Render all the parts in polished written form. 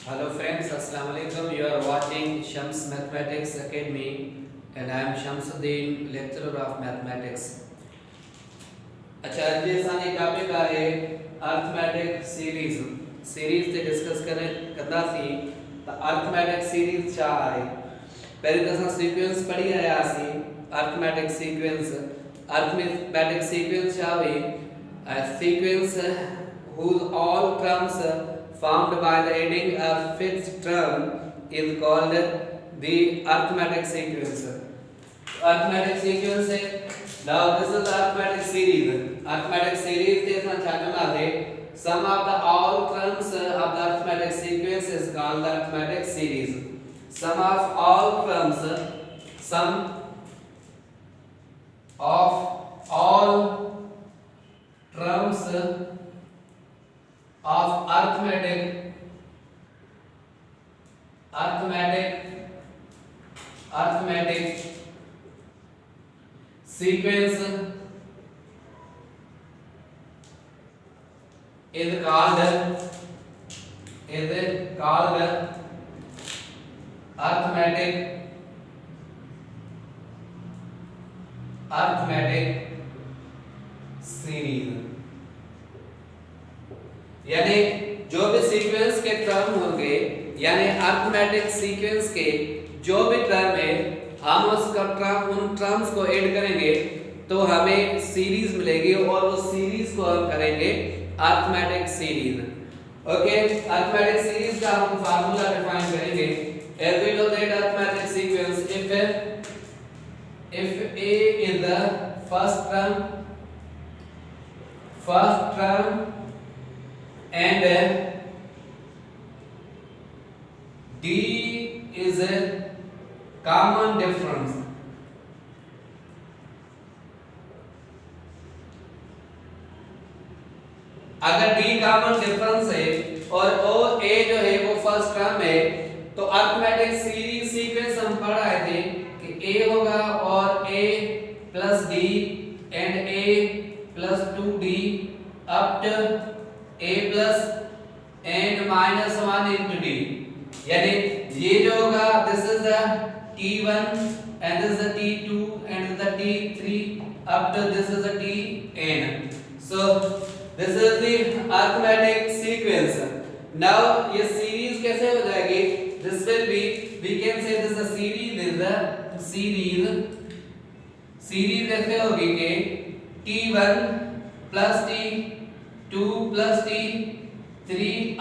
Hello friends, Assalamu alaikum. You are watching Shams Mathematics Academy and I am Shamsuddin, lecturer of mathematics. अच्छा आज जे असांजी topic आहे arithmetic series ते discuss कंदासीं त अर्थमेटिक सीरीज़ छा आहे। पहिरीं त असां सीक्वेंस पढ़ी आयासीं। अर्थमेटिक सीक्वेंस छा हुई? Sequence whose all terms found by the adding a fixed term is called the arithmetic sequence. Arithmetic sequence है. Now this is the arithmetic series. Arithmetic series ते असां छा कंदासीं? Sum of the all terms of the arithmetic sequence is called the arithmetic series. Sum of all terms, sum of all terms of arithmetic sequence is called arithmetic series. यानी जो भी sequence के term होंगे यानी arithmetic sequence के जो भी term है हम उन टर्म्स को ऐड करेंगे तो हमें सीरीज मिलेगी और उस सीरीज को हम करेंगे arithmetic series. Okay, arithmetic series का हम फार्मूला डिफाइन करेंगे। as we know that arithmetic sequence if a is the first term and d is a common difference, अगर d कॉमन डिफरेंस है और o a जो है वो फर्स्ट टर्म है तो अर्थमेटिक सीरीज सीक्वेंस हम पढ़ रहे थे कि a होगा और a plus d and a plus 2d up to a plus n minus 1 into d। यानी ये जो होगा this is the t1 and this is the t2 and the t3 up to this is the tn। so this is the arithmetic sequence। now ये series कैसे हो जाएगी? this will be, we can say this is a series ऐसे होगी कि t1 plus t2 plus t3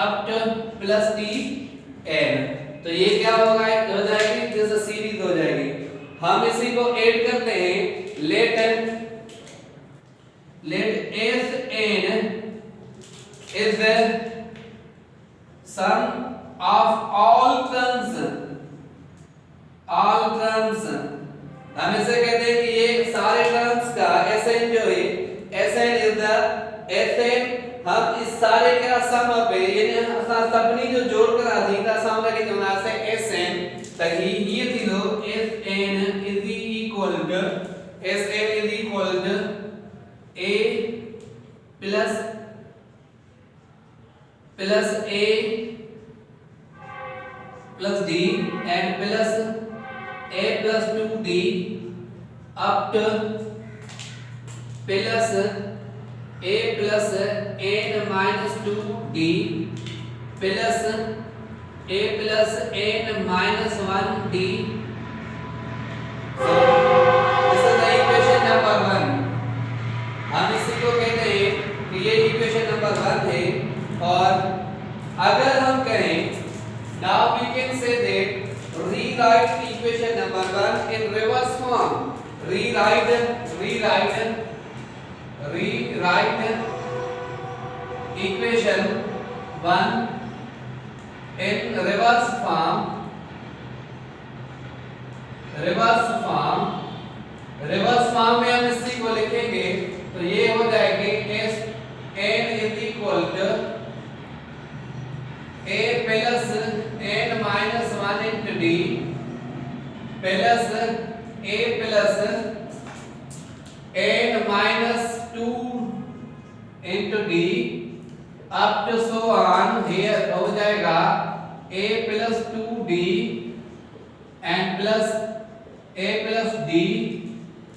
up to plus tn। तो ये क्या होगा? हो जाएगी दिस सीरीज हो जाएगी। हम इसी को ऐड करते हैं। let Sn is the sum of all terms। हम इसे कहते हैं कि ये सारे टर्म्स का Sn जो है Sn is the Sn हम इस सारे का सम अप है यानी असां सभनी जो जोड़ कर आधी का सम लगे चवना से Sn त ये थी लो Sn is equal to a plus a plus d and plus a plus 2d up to plus a plus n minus 2d plus a plus n minus 1d। so this is the equation number 1। हम इसी को कहते हैं कि ये equation number 1 है। और अगर हम कहें now we can say that rewrite equation number 1 in reverse form। rewrite equation 1 in reverse form। reverse form में हम इसी को लिखेंगे तो ये हो जाएगी Sn is equal to a plus n minus 1 into d plus a plus n minus 2 into d up to so on here हो जाएगा a plus 2d and plus a plus d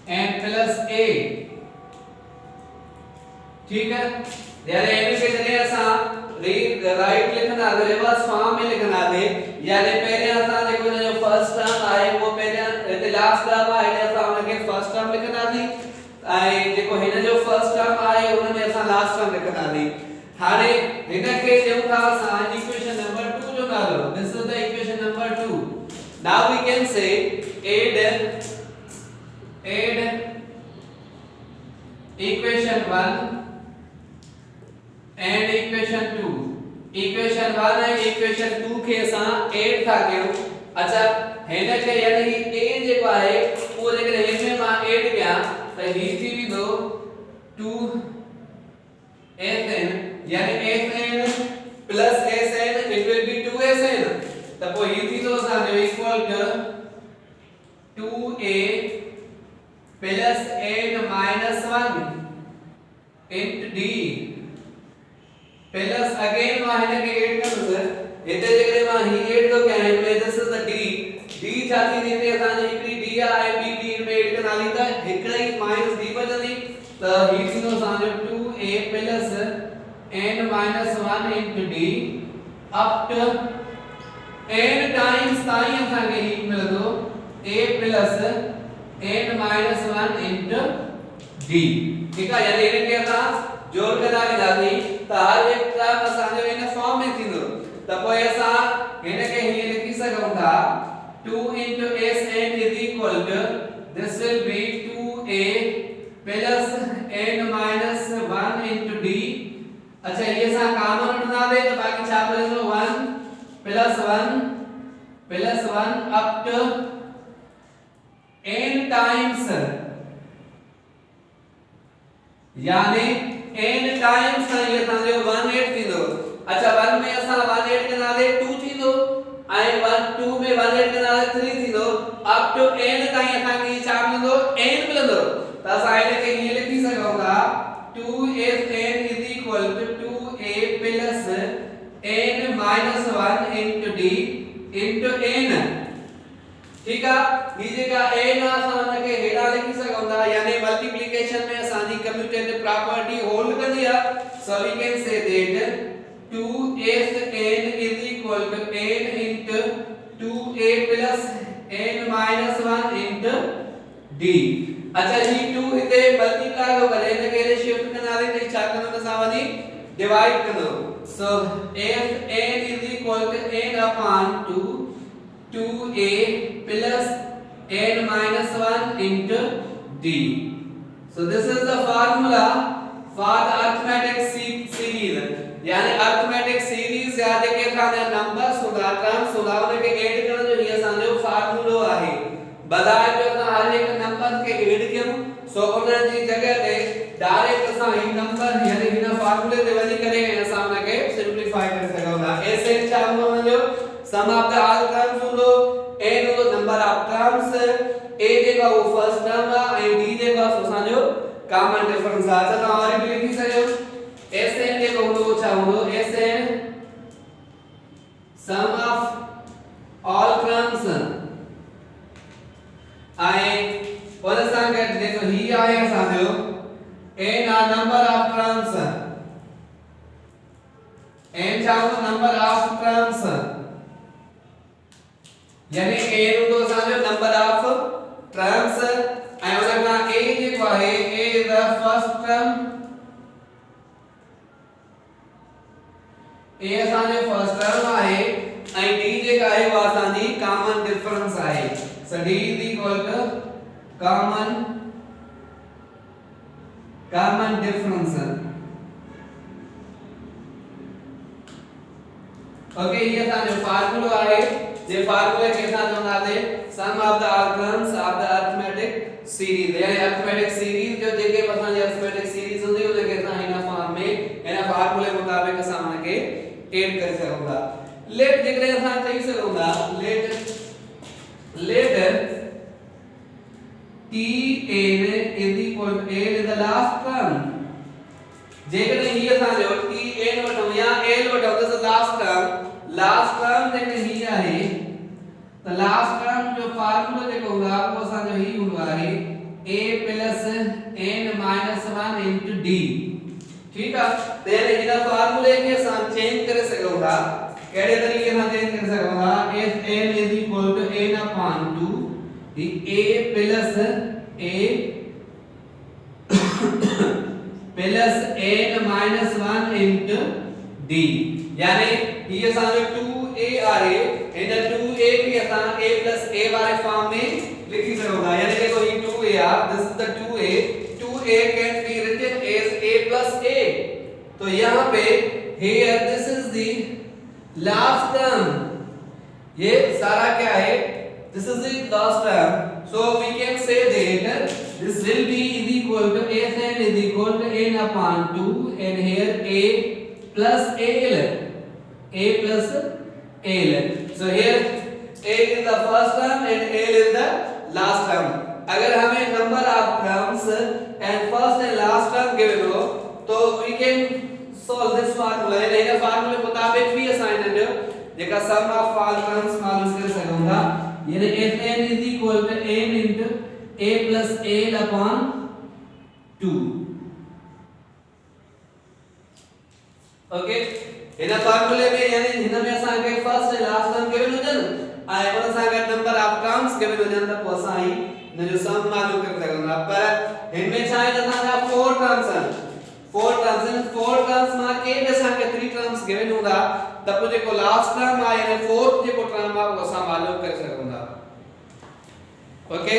and plus a, ठीक है। यानी N के जरिए असा right लिखना है रिवर्स फॉर्म में लिखना है, यानी पहले असा देखो ना जो फर्स्ट टर्म आए वो पहले ते लास्ट टर्म आए असा उनके फर्स्ट टर्म लिखना थी, आई देखो हिन जो फर्स्ट टर्म आए उनमें असा लास्ट टर्म लिखना थी। हाने हिन के जो था असा इक्वेशन नंबर 2 जो नालो, this is the equation number 2। Now we can say add equation 1 and equation 2। equation 1 है equation 2 के सा 8 था के अच्छा हेने के यानी कि a जे को है वो लेकिन हेने में 8 गया तो ही थी भी दो 2 sn यानी sn plus sn it will be 2sn, तब वो ही थी तो सा equal to 2a plus n minus 1 into d plus again minus के 8 का सर इते जगह में ही 8 तो क्या है में दिस इज द d जाती नहीं थे असां हिकड़ी d आई b d में 8 का नाली था हिकड़ी माइनस d बचंदी तो ही थी तो असां जो 2a plus n minus 1 into d up to n times ताई असां के ही मिलदो a plus n minus 1 into d, ठीक है। यानी इने के असां जोड़ के दावी दादी तो हर एक टर्म असांजो इन फॉर्म में थींदो, त पोइ असां हिन खे हीअं लिखी सघूं था 2 into sn is equal to this will be 2a plus n minus 1 into d। अच्छा ये असां कॉमन वठंदा दे तो बाकी छा बचंदो 1 plus 1 up to n times, यानी n टाइम्स का ये था जो 18 थींदो। अच्छा 1 में असा 18 के नाले 2 थींदो आई 1 2 में 18 के नाले 3 थींदो अप टू n ताई असा की छा मिलंदो n मिलंदो, त असा इने के ये लिखी सघूं था 2sn is equal to 2a plus n minus 1 into d into n, ठीक है। ये जगह n असा के हेडा लिखी सघूं था, यानी मल्टीप्लिकेशन में असानी कम्यूटेटिव प्रॉपर्टी होल्ड कर दिया, so we can say that 2sn is equal to n into 2a plus n minus 1 into d। अच्छा ये 2 इते मल्टीप्लाई हो गए इने के शिफ्ट करना दे नहीं छा करनो त सावनी डिवाइड कर दो, सो sn is equal to n upon 2a plus n minus 1 into d। So this is the formula for the arithmetic series, यानी arithmetic series याद के खाने नंबर्स होगा टर्म्स होगा उनके ऐड करना जो ये सामने फार्मूला है बदाय जो हर एक नंबर के ऐड क्यों सो उन जी जगह पे डायरेक्ट असा ही नंबर यानी बिना फार्मूले ते वनी करेंगे सामने के सिंपलीफाई कर सकोगा। ऐसे चाहो जो sum of the all terms होलो n होलो नंबर ऑफ टर्म्स a जेका वो फर्स्ट टर्म है d जेका असांजो कॉमन डिफरेंस है। अच्छा तो हमारी भी लिखी सजो sn जेको होलो छा होलो sn sum of all terms आए और असां के देखो ही आए असांजो n आ नंबर ऑफ टर्म्स n छा होलो नंबर ऑफ टर्म्स यानी a नो तो असांजो नंबर ऑफ टर्म्स आई उनका a जेको आहे a is the first term a असांजो फर्स्ट टर्म आहे ऐं d जेका आहे वो असांजी कॉमन डिफरेंस आहे, so d is equal to common difference. Okay ये असांजो फार्मूला आहे जे फार्मूले के साथ हम आते sum of the all terms of the arithmetic series, यानी अरिथमेटिक सीरीज जो जेके पसंद अरिथमेटिक सीरीज होंदी उन के साथ इन फॉर्म में इन फार्मूले मुताबिक सामने के ऐड कर सकूंगा। लेट जेकरे असा चई सकूंगा late tn is equal to n is the last term, जेकरे ये असा जो tn वठो या l वठो this is last term last term जेके ही आहे त लास्ट टर्म जो फार्मूला जेको हूंदा वो असां जो ही हूंदो आहे a + n - 1 * d। ठीक है, तो यानी इन फार्मूले के असां चेंज करे सघूं था। कहिड़े तरीके सां चेंज करे सघूं था? f n = n/2 the a plus n - 1 into d। यानी ये असांजो 2a आहे, इन 2a खे असां a plus a वारे फॉर्म में लिखी सघूं था। यानी देखो ये 2a आहे, this is the 2a can be written as a plus a। तो यहाँ पे here this is the last term, ये सारा क्या है? This is the last term, so we can say that this will be equal to Sn = n/2 and here a plus al, so here a is the first term and al is the last term। अगर हमें number of terms and first and last term given हो तो we can solve this formula। यानी फार्मूले मुताबिक भी assign है जेका सम ऑफ ऑल टर्म्स मालूम कर सघूं था। यानी Fn = n into a plus al/2। Okay, इन फार्मूले में यानी हिन में असां के फर्स्ट ऐं लास्ट टर्म गिवन हुजन ऐं उन सां गॾु number of terms given Heusen त पोइ असां ही इन जो सम मालूम करे सघूं था। पर हिन में छा आहे त असां 4 टर्म्स आहिनि, 4 टर्म्स मां के बि असां के 3 टर्म्स गिवन हूंदा त पोइ जेको लास्ट टर्म आहे यानी फोर्थ जेको टर्म आहे वो असां मालूम करे सघूं था। ओके,